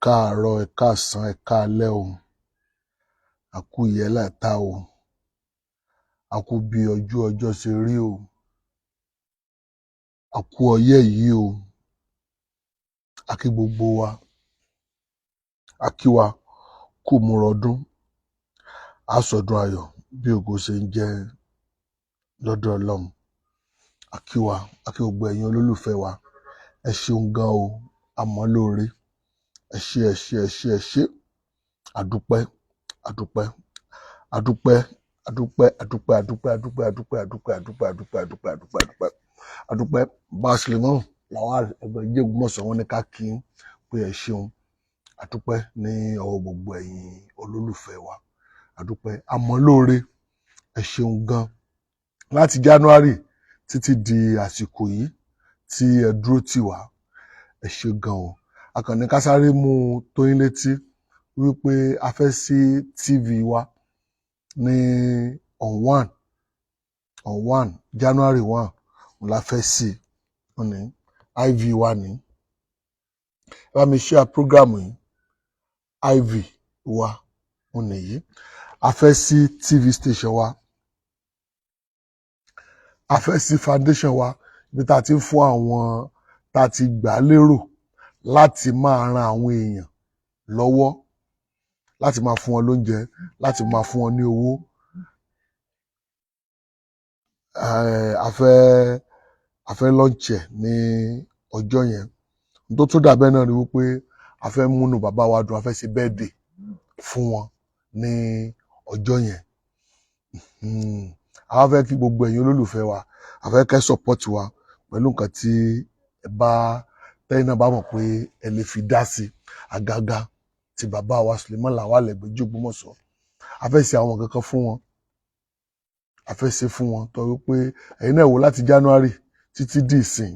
Káàárọ̀, ẹ káàsán, ẹ káalẹ́ o. A kú ìyẹ́làta o. A kú bí ojú ọjọ́ ṣe rí o. A kú ọyẹ́ yìí o. A kí gbogbo wa. A kí wa kú múra ọdún. A sọdún ayọ̀ bí ògo ṣe ń jẹ́ lọ́dọ̀ Ọlọ́run. A kí wa, a kí gbogbo ẹ̀yin olólùfẹ́ wa. Ẹ ṣeun gan o. Àmọ́ lóore. Ẹ ṣé, ẹ ṣé, ẹ ṣé, ẹ ṣé. Àdúpẹ́, àdúpẹ́, àdúpẹ́, àdúpẹ́, àdúpẹ́, àdúpẹ́, àdúpẹ́, àdúpẹ́, àdúpẹ́, àdúpẹ́, àdúpẹ́, àdúpẹ́, àdúpẹ́, àdúpẹ́, àdúpẹ́. Bá a ṣe lè mọ̀ làwọn Egbeji Ogbomoso wọn ní ká kí n pé ẹ ṣeun. Àdúpẹ́ ní ọwọ́ gbogbo ẹ̀yin olólùfẹ́ wa. Àdúpẹ́. Àmọ́ lóore. Ẹ ṣeun gan. Láti January títí di àsìkò yìí tí ẹ dúró tì wá. Ẹ ṣé gan o. Akànnì ká sáré mú tó yín létí wípé a fẹ́ sí TV wa ní on 1 January 1 la fẹ́ sí ní IV wa ní. Ẹ bá mi share program yìí. IV wa nìyí. A fẹ́ sí TV station wa. A fẹ́ sí foundation wa bí ta ti ń fún àwọn ta ti gbà lérò láti máa ran àwọn èèyàn lọ́wọ́, láti máa fún wọn lóúnjẹ, láti máa fún wọn ní owó. A fẹ́ launch ẹ̀ ní ọjọ́ yẹn. Tó tún dàbẹ́ náà ni wípé a fẹ́ múnú bàbá wa dùn, a fẹ́ ṣe birthday fún wọn ní ọjọ́ yẹn. A fẹ́ kí gbogbo ẹ̀yin olólùfẹ́ wa, a fẹ́ kẹ́ support wa pẹ̀lú nǹkan tí tẹ́yin náà bá mọ̀ pé ẹ lè fi dá sí àgàgà ti bàbá wa Suleiman Lawal Egbeji Ogbomoso. A fẹ́ ṣe àwọn kankan fún wọn. A fẹ́ ṣe fún wọn torí pé ẹ̀yin náà wò láti January títí di ìsìn.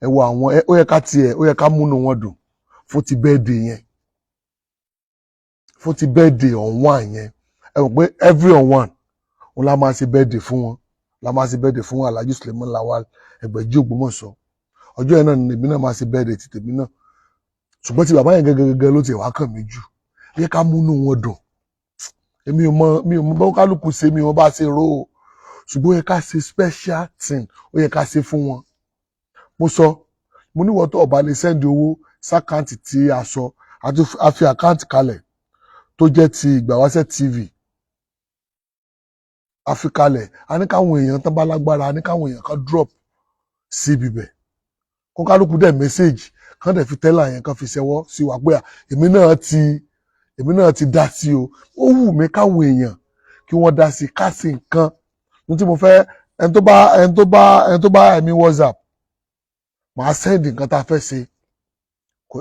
Ẹ wo àwọn ó yẹ ká múnú wọn dùn fún ti birthday yẹn. Fún ti birthday on 1 yẹn. Ẹ mọ̀ pé every on 1 òun la máa ṣe birthday fún wọn. La máa ṣe birthday fún Alhaji Suleiman Lawal Egbeji Ogbomoso. Ọjọ́ yẹn náà ni èmi náà máa ṣe birthday ti tèmi náà. Ṣùgbọ́n tí bàbá yẹn gẹ́gẹ́ ló ti wá kàn mí jù. Ẹ yẹ ká múnú wọn dùn. Mi ò mọ bá kálukú ṣe mi wọn bá ṣe rò ó. Ṣùgbọ́n ó yẹ ká ṣe special thing. Ó yẹ ká ṣe fún wọn. Mo ní wọ́n tó ọba lè send owó sákàǹtì tí a sọ. A fi àkáǹtì kalẹ̀ tó jẹ́ ti Ìgbàwáṣẹ́ TV. A fi kalẹ̀. A ní káwọn èèyàn tán bá lágbára. A ní káwọn èèyàn kan drop sí ibibẹ̀. Kó kálukú dẹ̀ message. Kán dẹ̀ fi tẹ́lá yẹn kan fi ṣẹwọ́ sí wa pé èmi náà ti dá sí o. Ó wù mí káwọn èèyàn kí wọ́n dá sí ká sí nǹkan. Ní tí mo fẹ́ ẹni tó bá ẹ̀mí WhatsApp màá send nǹkan tá a fẹ́ ṣe.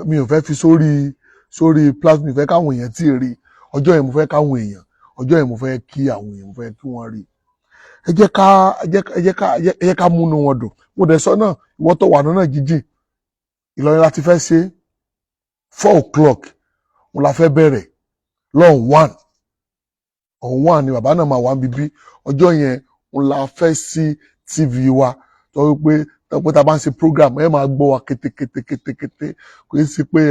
Mi ò fẹ́ fi sórí platform. Mi ò fẹ́ káwọn èèyàn tí ì rí. Ọjọ́ yẹn mo fẹ́ káwọn èèyàn. Ọjọ́ yẹn mo fẹ́ kí àwọn èèyàn. Mo fẹ́ kí wọ́n rí. Ẹ jẹ́ ká múnú wọn dùn. Mo dẹ̀ sọ náà ìwọ tó wà lọ́nà jíjìn. Ìlọrin láti fẹ́ ṣe 4 o'clock òun la fẹ́ bẹ̀rẹ̀ lọ́n 1 on 1 ni bàbá náà máa wà níbí. Ọjọ́ yẹn òun la fẹ́ sí TV wa tó wípé tá bá ń ṣe program ẹ máa gbọ́ wa kétékétékété kò í sí pé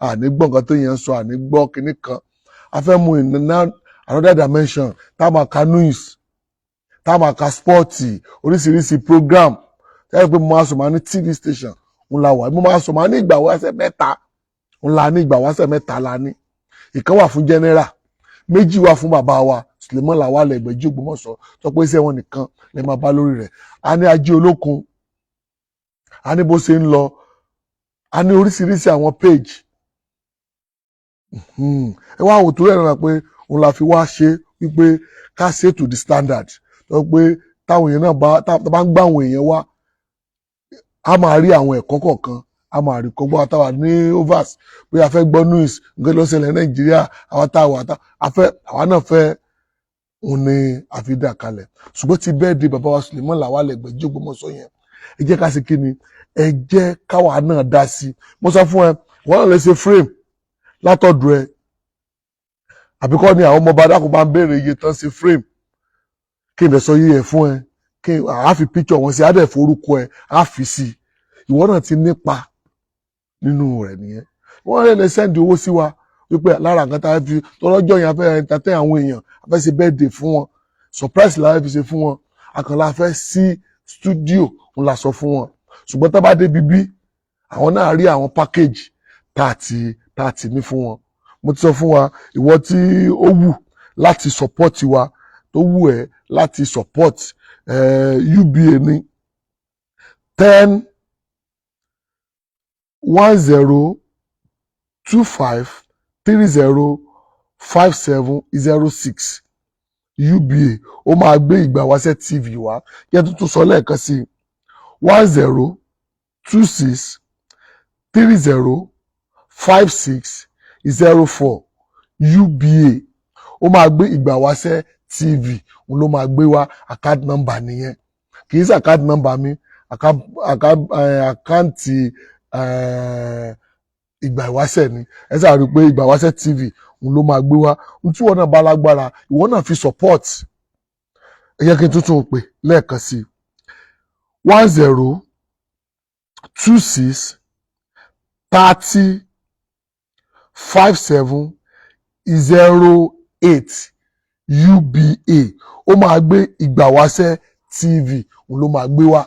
àní gbọ́ nǹkan tó yẹn ń sọ àní gbọ́ kinní kan. A fẹ́ mú in another dimension tá máa ka news tá máa ka sport oríṣiríṣi program tẹ́lẹ̀ pé mo máa sọ máa ní TV station òun la wà. Mo máa sọ máa ní Ìgbàwáṣẹ́ 3 òun la ní Ìgbàwáṣẹ́ 3 la ní. Ìkan wà fún general, 2 wà fún bàbá wa Suleiman Lawal Egbeji Ogbomoso tó pé iṣẹ́ wọn nìkan lè máa bá lórí rẹ̀. A ní Ajé Olókun. A ní bó ṣe ń lọ. A ní oríṣiríṣi àwọn page. Ẹ wá wò tó rẹ̀ náà pé òun la fi wá ṣe wípé ká ṣe to the standard tó pé táwọn èèyàn náà bá ń gbà àwọn èèyàn wá a máa rí àwọn ẹ̀kọ́ kọ̀ọ̀kan. A máa rí kọ́gbọ́n àtàwà ní overs pé a fẹ́ gbọ́ news nǹkan ló ṣẹlẹ̀ Nàìjíríà àwa náà fẹ́ òun ni a fi dà kalẹ̀. Ṣùgbọ́n ti birthday bàbá wa Suleiman Lawal Egbeji Ogbomoso yẹn ẹ jẹ́ ká ṣe kí ni ẹ jẹ́ káwa náà dá sí. Mo sọ fún ẹ wọ́n náà lè ṣe frame látọ̀dọ̀ ẹ àbíkọ́ ni àwọn ọmọ bá dákun bá ń béèrè iye tán ṣe frame kí n lè sọ iye ẹ̀ fún ẹ kí a fi picture wọn sí, a dẹ̀ forúkọ ẹ̀ a fi sí, ìwọ náà ti nípa nínú rẹ̀ nìyẹn. Wọ́n lè send owó sí wa wípé lára nǹkan tá a fi tọ́lọ́jọ́ yẹn a fẹ́ entertain àwọn èèyàn, a fẹ́ ṣe birthday fún wọn, surprise la fẹ́ fi ṣe fún wọn, àkànlá fẹ́ sí studio ń la sọ fún wọn. Ṣùgbọ́n tá bá dé bíbí àwọn náà rí àwọn package tá a ti ní fún wọn. Mo ti sọ fún wa, ìwọ tí ó wù láti support wa, tó wù ẹ́ láti support UBA ní 10-10-25-30-5706 UBA. Ó máa gbé Ìgbàwáṣẹ́ TV wá. Yẹ tuntun sọ lẹ́ẹ̀kan sí 10-26-30-5604 UBA. Ó máa gbé Ìgbàwáṣẹ́ TV, òun ló máa gbé wá. Account number nìyẹn, kì í ṣe account number mi, àkáǹtì Ìgbàwáṣẹ́ ni. Ẹ sáà rí i pé Ìgbàwáṣẹ́ TV òun ló máa gbé wá. Ohun tí ìwọ náà bá lágbára, ìwọ náà fi support. Ẹ jẹ́ kí n tuntun pè lẹ́ẹ̀kan sí 10-26-30-5708 UBA. Ó máa gbé Ìgbàwáṣẹ́ TV, òun ló máa gbé wá.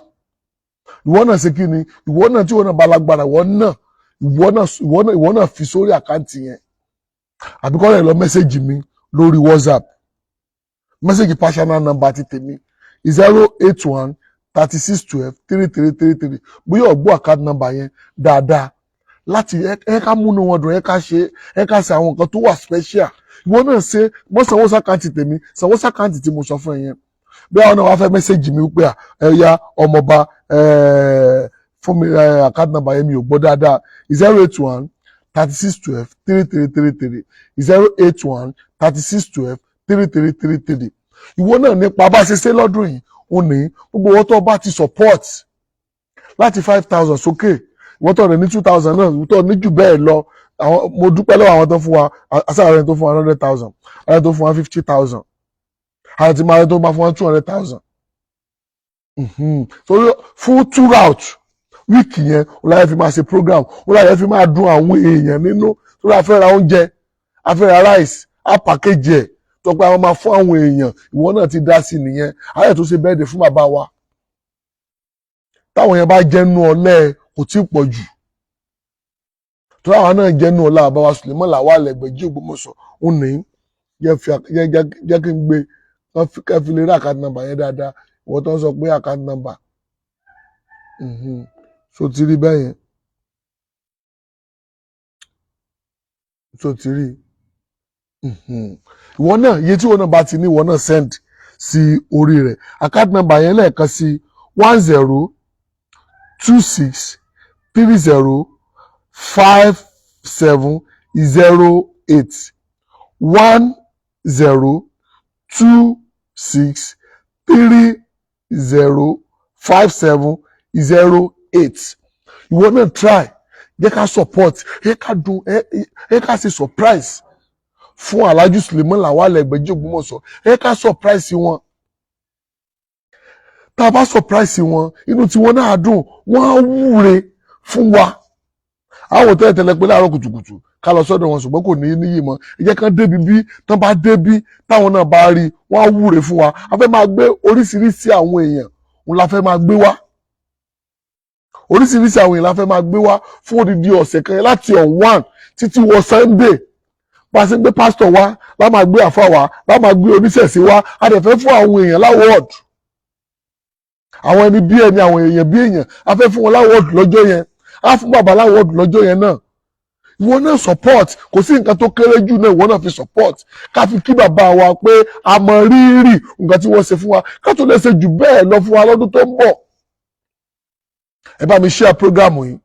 Ìwọ náà ṣe kí ni? Ìwọ náà tí ìwọ náà bá lágbára, ìwọ náà fi sórí àkáǹtì yẹn. Àbí kọ́ lè lọ mẹ́sẹ̀gì mi lórí WhatsApp. Mẹ́sẹ̀gì personal number ti tèmi 081-3612-3333. Bóyá ọ̀gbọ́ account number yẹn dáadáa láti ẹ ká múnú wọn dùn, ẹ ká ṣe àwọn nǹkan tó wà special. Ìwọ náà ṣe mọ́ sanwó sákàǹtì tèmi, sanwó sákàǹtì tí mo sọ fún ẹ yẹn. Bí àwọn náà wá fẹ́ mẹ́sẹ̀gì mi wípé ẹ̀yà ọmọọba fún mi account number yẹn mi ò gbọ́ dáadáa 081-3612-3333 081-3612-3333. Ìwọ náà nípa bá ṣe lọ́dún yìí ó ní gbogbo owó tó bá ti support láti 5,000 sókè, ìwọ tó rẹ̀ ní 2,000 náà, ìwọ tó ní jù bẹ́ẹ̀ lọ. Mo dúpẹ́ lọ́wọ́ àwọn tó fún wa, asáàrẹ̀ tó fún wa 100,000, ààrẹ tó fún wa 50,000, ààrẹ tí máa rẹ̀ tó máa fún wa 200,000. So fún throughout wíìkì yẹn ó láyé fi máa ṣe program, ó láyé fi máa dùn àwọn èèyàn nínú. tó láyé fẹ́ ra oúnjẹ, a fẹ́ ra rice, a package ẹ̀ tó pé àwọn máa fún àwọn èèyàn. Ìwọ náà ti dá sí nìyẹn. Ààrẹ tó ṣe birthday fún bàbá wa, táwọn yẹn bá jẹ́nu ọlẹ́ kò tí ì pọ̀ jù. tó láwọn náà jẹ́nu ọlá bàbá wa Suleiman Lawal Egbeji Ogbomoso ó ní jẹ́ kí n gbé kẹ́ fi lè rí account number yẹn dáadáa. Ìwọ tó ń sọ pé account number so ti rí bẹ́ẹ̀ yẹn, so ti rí ìwọ náà iye tí ìwọ náà bá ti ní ìwọ náà send sí orí rẹ̀. Account number yẹn lẹ́ẹ̀kan sí 10-26-30-5708 10-26-30-5708. Ìwọ náà try, jẹ́ ká support, jẹ́ ká dùn, jẹ́ ká ṣe surprise fún Alhaji Suleiman Lawal Egbeji Ogbomoso. Jẹ́ ká surprise wọn. Tá a bá surprise wọn, inú tí wọ́n náà dùn, wọ́n á wúre fún wa. Àwọn tẹ́lẹ̀ pé láàárọ̀ kùtùkùtù ká lọ sọ́dọ̀ wọn, ṣùgbọ́n kò ní níyì mọ́. Ẹ jẹ́ kán débi bí, tán bá débi táwọn náà bá rí, wọ́n á wúre fún wa. A fẹ́ máa gbé oríṣiríṣi àwọn èèyàn, òun la fẹ́ máa gbé wá. Oríṣiríṣi àwọn èèyàn la fẹ́ máa gbé wá fún odidi ọ̀sẹ̀ kan láti on 1 títí wọ Sunday. Bá a ṣe gbé pásítọ̀ wá, lá máa gbé àfáà wá, lá máa gbé oníṣẹ̀ṣe wá. A dẹ̀ fẹ́ fún àwọn èèyàn láwọ́ọ̀dù. Àwọn ẹni bí ẹni, àwọn èèyàn bí èèyàn, a fẹ́ fún wọn láwọ́ọ̀dù lọ́jọ́ yẹn. A fún bàbá láwọ́ọ̀dù lọ́jọ́ yẹn náà. Ìwọ náà support, kò sí nǹkan tó kéré jù náà, ìwọ náà fi support. Ká fi kí bàbá wa pé a mọ rírì nǹkan tí wọ́n ṣe fún wa, ká tó lè ṣe jù bẹ́ẹ̀ lọ fún wa lọ́dún tó ń bọ̀. Ẹ bá mi share program yìí,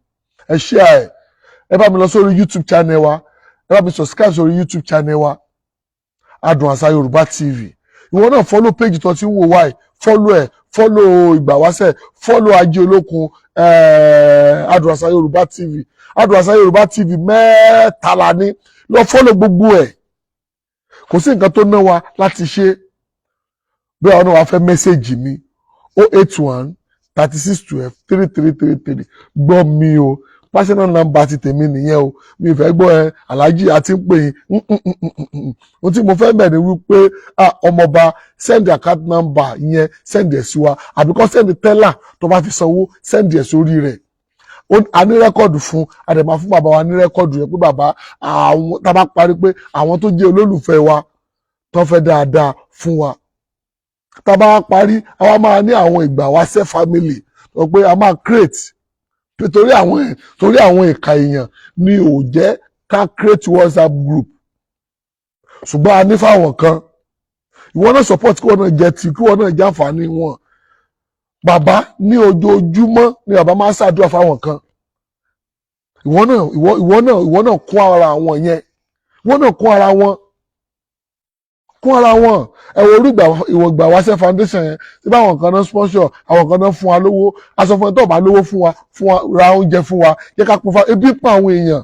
ẹ share ẹ̀. Ẹ bá mi lọ sórí YouTube channel wa, ẹ bá mi subscribe sórí YouTube channel wa, Adùn Àṣà Yorùbá TV. Ìwọ náà follow page tó ti ń wò wáyé, follow ẹ̀, follow Ìgbàwáṣẹ́, follow Ajé Olókun, Adùn Àṣà Yorùbá TV. Adùn Àṣà Yorùbá TV mẹ́tàlá ní, lọ follow gbogbo ẹ̀. Kò sí nǹkan tó ná wa láti ṣe. Bí àwọn náà wá fẹ́ mẹ́sẹ̀gì mi, 081 36 12 3333 gbọ́ mi o personal number ti tèmi nìyẹn o mi fẹ́ gbọ́ ẹ aláàjì àti ń pè yín ohun tí mo fẹ́ bẹ̀ ni wípé ọmọọba send account number yẹn send ẹ̀ sí wa àbí kọ́ send teller tó bá fi sanwó send ẹ̀ sórí rẹ̀ a ní rẹ́kọ̀dù fún àdèmà fún bàbá wa ní rẹ́kọ̀dù yẹn pé bàbá àwọn tá a bá parí pé àwọn tó jẹ́ olólùfẹ́ wa tó fẹ́ dáadáa fún wa tá a bá parí àwa máa ní àwọn ìgbà wáṣẹ́ family tó pé a máa create torí àwọn ìka èèyàn ni ò jẹ́ ká create WhatsApp group ṣùgbọ́n a ní fáwọn kan ìwọ náà support kí wọ́n náà jẹ́ tí kí wọ́n náà jẹ́ àǹfààní wọn bàbá ní ojoojúmọ́ ni bàbá máa ń ṣàdúrà fáwọn kan ìwọ náà kún ara àwọn yẹn ìwọ náà kún ara wọn ẹ̀wọ̀n orí ìwọ̀gbà wáṣẹ́ foundation yẹn tí báwọn kan náà sponsor àwọn kan náà fún wa lówó aṣọ fún ẹ tó bá lówó fún wa ra oúnjẹ fún wa yẹ ká pín fún ebi pa àwọn èèyàn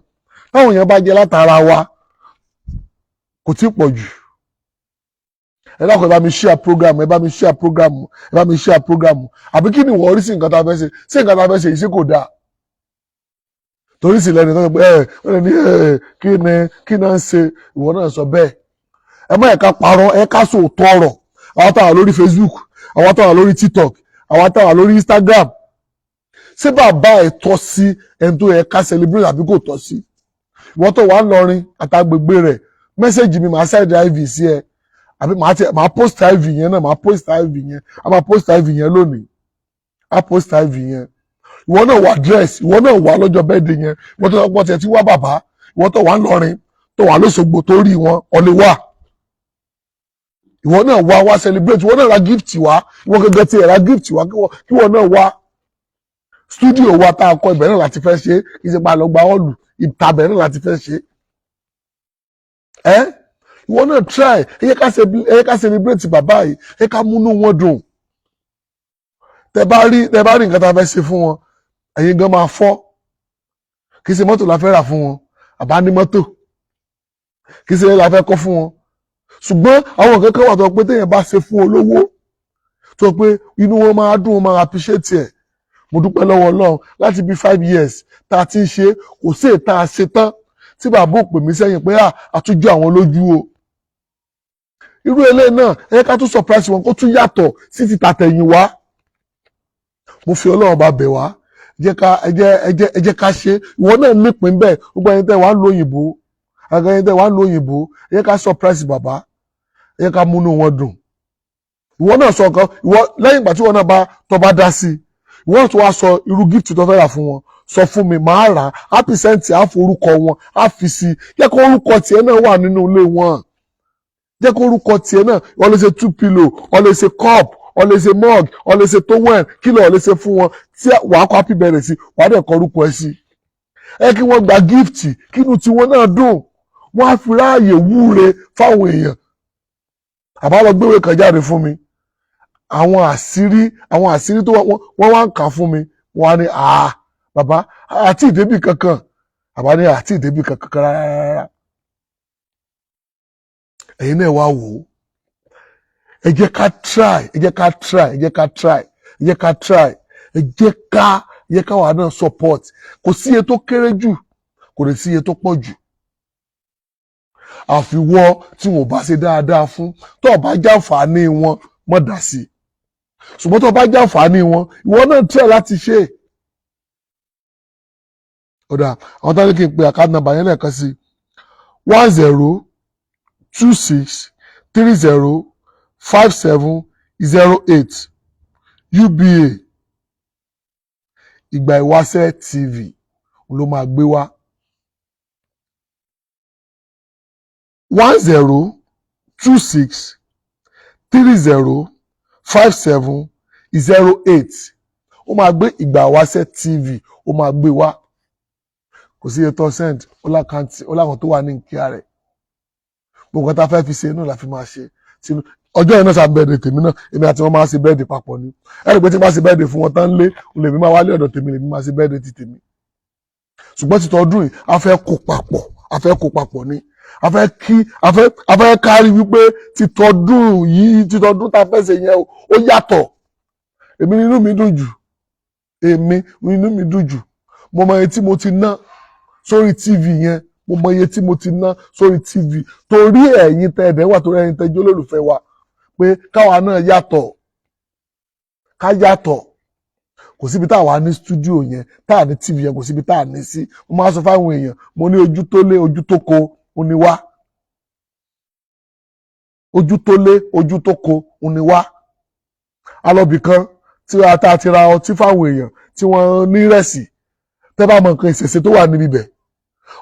táwọn èèyàn bá jẹ látara wa kò tí ì pọ̀ jù ẹ dákun ẹ bá mi share program àbí kí ni ìwọ orí sí nǹkan tá a fẹ́ ṣe sí nǹkan tá a fẹ́ ṣe yìí sí kò dáa torí sì lẹ́nu tó ń pẹ́ kí náà ń ṣe ìwọ náà sọ bẹ́ẹ̀ ẹ má ẹ̀ka parọ́ ẹ̀ka sòótọ́ ọ̀rọ̀ àwọn táwọn lórí Facebook àwọn táwọn lórí TikTok àwọn táwọn lórí Instagram ṣé bàbá ẹ̀ tọ́ sí ẹni tó yẹ ká celebrate àbí kò tọ́ sí ìwọ́n tó wà lọ́rin àtàgbègbè rẹ̀ mẹ́sẹ̀gì mi màá send IV sí ẹ àbí màá post IV yẹn náà màá post IV yẹn a máa post IV yẹn lónìí a post IV yẹn ìwọ náà wà dress ìwọ náà wà lọ́jọ́ birthday yẹn ìwọ tó wọ́n tiẹ̀ ti wá bàbá ìwọ tó wà lọ́rin tó wà lóṣogbo tó rí wọn ọ̀lẹ́ wà ìwọ náà wá celebrate ìwọ náà ra gift wá ìwọ gẹ́gẹ́ tí ẹ ra gift wá kí ìwọ náà wá studio wa tá a kọ́ ibẹ̀ náà láti fẹ́ ṣe kí ṣe pa lọ gba hall ìta ibẹ̀ náà láti fẹ́ ṣe ìwọ náà try ẹ yẹ ká celebrate bàbá yìí ẹ ká múnú wọn dùn tẹ bá rí nǹkan tá a fẹ́ ṣe fún wọn ẹ̀yin gan máa fọ́ kì í ṣe mọ́tò la fẹ́ rà fún wọn àbá ní mọ́tò kì í ṣe la fẹ́ kọ́ fún wọn ṣùgbọ́n àwọn nǹkan kan wà tó pé téèyàn bá ṣe fún olówó tó pé inú wọn máa dùn wọn máa appreciate ẹ̀ mo dúpẹ́ lọ́wọ́ Ọlọ́run láti bí 5 years tá a ti ń ṣe kò sí èyí tá a ṣe tán tí bàbá ò pè mí sẹ́yìn pé àtúnjọ àwọn lójú o irú eléyìí náà ẹ ká tún surprise wọn kó tún yàtọ̀ sí ti tàtẹ̀yìn wá mo fi Ọlọ́run bá bẹ̀ wá ẹ jẹ́ ká ṣe ìwọ náà nípìn bẹ́ẹ̀ gbogbo ẹni tẹ́ wàá ń lo òyìnbó ẹni tẹ́ wàá ń lo òyìnbó ẹ jẹ́ ká surprise bàbá ẹ jẹ́ ká múnú wọn dùn ìwọ náà sọ nǹkan ìwọ lẹ́yìn ìgbà tí ìwọ náà bá dá sí ìwọ náà tó wá sọ irú gift tó fẹ́ rà fún wọn sọ fún mi màá rà á pìsẹ́ǹtì á forúkọ wọn á fi sí jẹ́ kó orúkọ tiẹ̀ náà wà nínú ilé wọn jẹ́ kó orúkọ tiẹ̀ náà wọ́n lè ṣe 2 pillow wọ́n lè ṣe cup wọ́n lè ṣe mug wọ́n lè ṣe towel kí lọ́ọ́ lè ṣe fún wọn tí wàá kọ́ happy birthday sí wàá dẹ̀ kọ orúkọ ẹ sí ẹ kí wọ́n gba gift kínú tiwọn náà dùn wọ́n á fi ráàyè wúre fáwọn èèyàn àbá lọ gbéwèé kan jáde fún mi àwọn àṣírí tó wọ́n wá ń kà fún mi wọ́n á ní bàbá àti ìdébì kankan bàbá ní àti ìdébì kankan rárá ẹ̀yin náà wá wò ó ẹ jẹ́ ká wà náà support kò sí iye tó kéré jù kò lè sí iye tó pọ̀ jù àfiwọ́ tí wọ́n bá ṣe dáadáa fún tó bá jàǹfààní wọn mọ́ dá sí ṣùgbọ́n tó bá jàǹfààní wọn ìwọ náà try láti ṣe ọ̀dà àwọn tó ní kí n pe account number yẹn lẹ́ẹ̀kan sí 1026305708 UBA Ìgbà Ìwáṣẹ̀ TV ló máa gbé wá 1026305708 ó máa gbé Ìgbà Ìwáṣẹ̀ TV ó máa gbé wá kò sí ètò send ó láwọn tó wà ní nkíá rẹ̀ gbogbo nǹkan tá a fẹ́ fi ṣe inú la fi máa ṣe ọjọ́ yẹn náà ṣe bẹ́ẹ̀dẹ̀ tèmi náà èmi àti wọn máa ṣe bẹ́ẹ̀dẹ̀ papọ̀ ni ẹ̀rì pé tí máa ṣe bẹ́ẹ̀dẹ̀ fún wọn tán lé lèmi máa wálé ọ̀dọ̀ tèmi lèmi máa ṣe bẹ́ẹ̀dẹ̀ ti tèmi ṣùgbọ́n títọ́ ọdún yìí a fẹ́ kó papọ̀ ni a fẹ́ kárí wípé títọ́dún tá a fẹ́ ṣe yẹn ó yàtọ̀ èmi nínú mi dùn jù èmi nínú mi dùn jù mo mọ iye tí mo ti ná sórí tv yẹn mo mọ iye tí mo ti ná sórí tv torí ẹ̀yin tẹ́ ẹ̀dẹ̀ wà torí ẹ̀yin tẹ́ jẹ́ olólùfẹ́ wa pé káwa náà yàtọ̀ ká yàtọ̀ kò síbi tá a wà ní stúdíò yẹn tá a ní tv yẹn kò síbi tá a ní sí mo máa sọ fáwọn èèyàn mo ní ojú tó lé ojú tó ko ó ní wá ojú tó lé ojú tó ko ó ní wá alọ́bì kan tí a ta ti ra ọtí fáwọn èèyàn tí wọ́n ní rẹ̀sì tẹ́ bá mọ nǹkan ìṣẹ̀ṣe tó wà níbi bẹ̀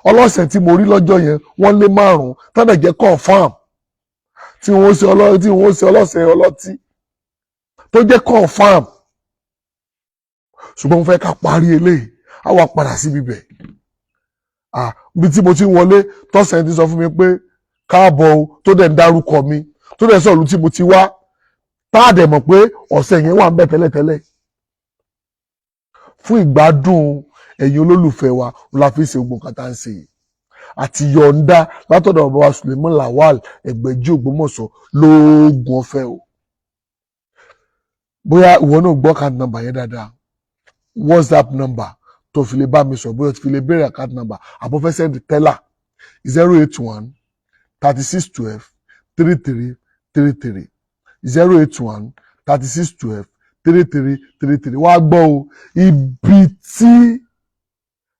ọlọ́sẹ̀ tí mo rí lọ́jọ́ yẹn wọ́n lé 5 tọ́nà jẹ́ confam tí wọ́n ṣe ọlọ́sẹ̀ ọlọ́tí tó jẹ́ confam ṣùgbọ́n mo fẹ́ ká parí eléyìí á wà padà síbi bẹ̀ bí tí mo ti ń wọlé tọ́sẹ̀ ti sọ fún mi pé káàbọ̀ o tó dẹ̀ ń dárúkọ mi tó dẹ̀ sọ̀rọ̀ tí mo ti wá tá a dẹ̀ mọ̀ pé ọ̀sẹ̀ yẹn wà ń bẹ̀ tẹ́lẹ̀tẹ́lẹ̀ fún ìgbádùn ẹ̀yin olólùfẹ́ wa la fi ṣe gbogbo nǹkan tá à ń ṣe yìí àti yọ̀ǹda látọ̀dọ̀ bàbá wa Suleiman Lawal Egbeji Ogbomoso lóògùn ọ̀fẹ́ o bóyá ìwọ náà gbọ́ card number yẹn dáadáa WhatsApp number tó fi lè bá mi sọ bóyá tó fi lè béèrè card number àbọ̀fẹ́ send teller 081 3612 3333 081 3612 3333 wá gbọ́ o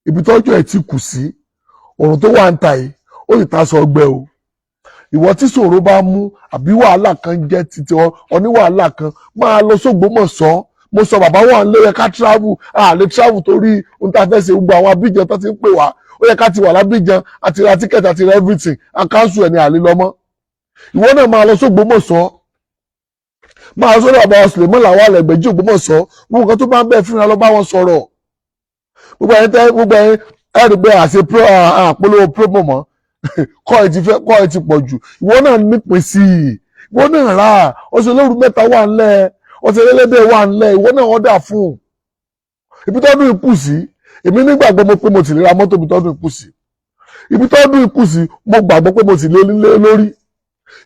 ibi tọ́jọ́ ẹ̀ ti kù sí ọ̀run tó wà ń ta yìí ó sì ta sọ ọgbẹ́ o ìwọ tí ṣòro bá mú àbí wàhálà kan jẹ́ títí ọní wàhálà kan máa lọ s'Ògbómọ̀ṣọ́ mo sọ bàbá wà ń lé yẹ ká travel lè travel torí ohun tá a fẹ́ ṣe gbogbo àwọn Abidjan tó ti ń pè wá ó yẹ ká ti wà l'Abidjan àti ra ticket àti ra everything and cancel ẹ̀ ní àlè lọ́mọ́ ìwọ náà máa lọ s'Ògbómọ̀ṣọ́ máa sọ́dọ̀ bàbá Suleiman Lawal Egbeji Ogbomoso gbogbo nǹkan tó bá ń bẹ̀ fúnra lọ bá wọn sọ̀rọ̀ gbogbo ẹ̀yin ẹ̀rí bẹ́ẹ̀ àṣẹ àpolówó promo mọ́ kọ́ ẹ ti pọ̀ jù ìwọ náà nípìn sí i ìwọ náà rà ọ̀sẹ̀ olóru 3 wà ńlẹ̀ ọ̀sẹ̀ ẹlẹ́dẹ̀ wà ńlẹ̀ ìwọ náà wọ́n dà fún ibi tọ́dún ikú sí èmi nígbàgbọ́ mo pé mo ti lè ra mọ́tò ibi tọ́dún ikú sí ibi tọ́dún ikú sí mo gbàgbọ́ pé mo ti lé lórí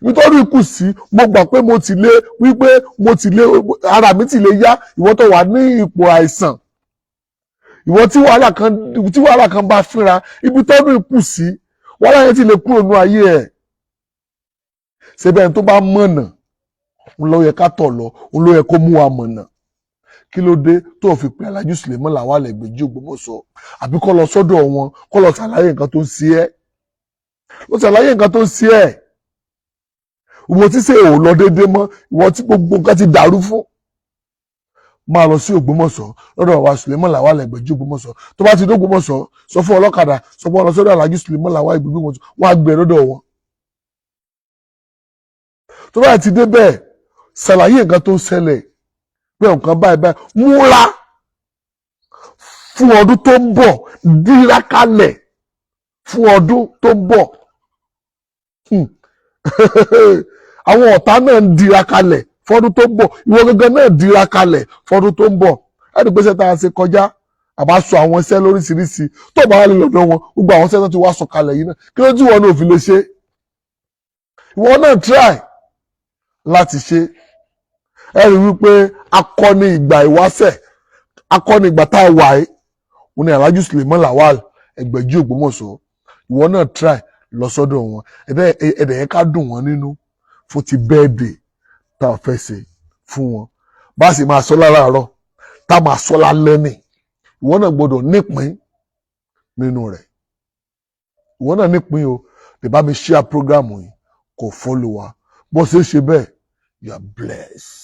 ibi tọ́dún ikú sí mo gbà pé mo ti lé wípé mo ti lé ara mi ti lè yá ìwọ tó wà ní ipò àìsàn ìwọ tí wàhálà kan bá fínra ibi tọ́dún ikú sí wàhálà yẹn ti lè kúrò nínú ayé ẹ̀ ṣebẹ̀ tó bá mọ̀nà ń lọ yẹ ká tọ̀ lọ ń lọ yẹ kó mú wa mọ̀nà kí ló dé tó fi pé Alhaji Suleiman Lawal Egbeji Ogbomoso àbí kó lọ sọ́dọ̀ wọn kó lọ ṣàlàyé nǹkan tó ń ṣe ẹ́ ló ṣàlàyé nǹkan tó ń ṣe ẹ́ ìwọ tí ṣe ò lọ déédéé mọ́ ìwọ tí gbogbo nǹkan ti dàrú fún máa lọ sí Ògbómọ̀ṣọ́ lọ́dọ̀ bàbá Suleiman Lawal Egbeji Ogbomoso tó bá ti dé Ògbómọ̀ṣọ́ sọ fún ọlọ́kadà sọ fún ọ lọ sọ́dọ̀ Alhaji Suleiman Lawal Egbeji Ogbomoso wọ́n á gbé lọ́dọ̀ wọn tó bá ti dé bẹ́ẹ̀ ṣàlàyé nǹkan tó ń ṣẹlẹ̀ pé nǹkan báyìí múra fún ọdún tó ń bọ̀ dírá kalẹ̀ fún ọdún tó ń bọ̀ àwọn ọ̀tá náà ń dira kalẹ̀ fọ́dún tó ń bọ̀ ìwọ gangan náà dira kalẹ̀ fọ́dún tó ń bọ̀ ẹni pé sẹ́ta ṣe kọjá àbá sọ àwọn iṣẹ́ lóríṣiríṣi tó bá wà lè lọ́dọ̀ wọn gbogbo àwọn iṣẹ́ tó ti wá sọ kalẹ̀ yìí náà kí ló tí wọn náà fi lè ṣe ìwọ náà try láti ṣe ẹ rí wípé akọni ìgbà ìwáṣẹ̀ akọni ìgbà tá a wà yìí wọn ni Alhaji Suleiman Lawal Egbeji Ogbomoso ìwọ náà try lọ sọ́dọ̀ wọn ẹ̀dẹ̀ yẹn ká dùn wọn nínú fún ti bẹ́ẹ̀dẹ̀ tá a fẹ́ ṣe fún wọn bá a sì máa sọ láràárọ̀ tá a máa sọ lálẹ́ nì ìwọ náà gbọ́dọ̀ nípìn nínú rẹ̀ ìwọ náà nípìn o lè bá mi share program yìí kò follow wa bó ṣe bẹ́ẹ̀ you are blessed.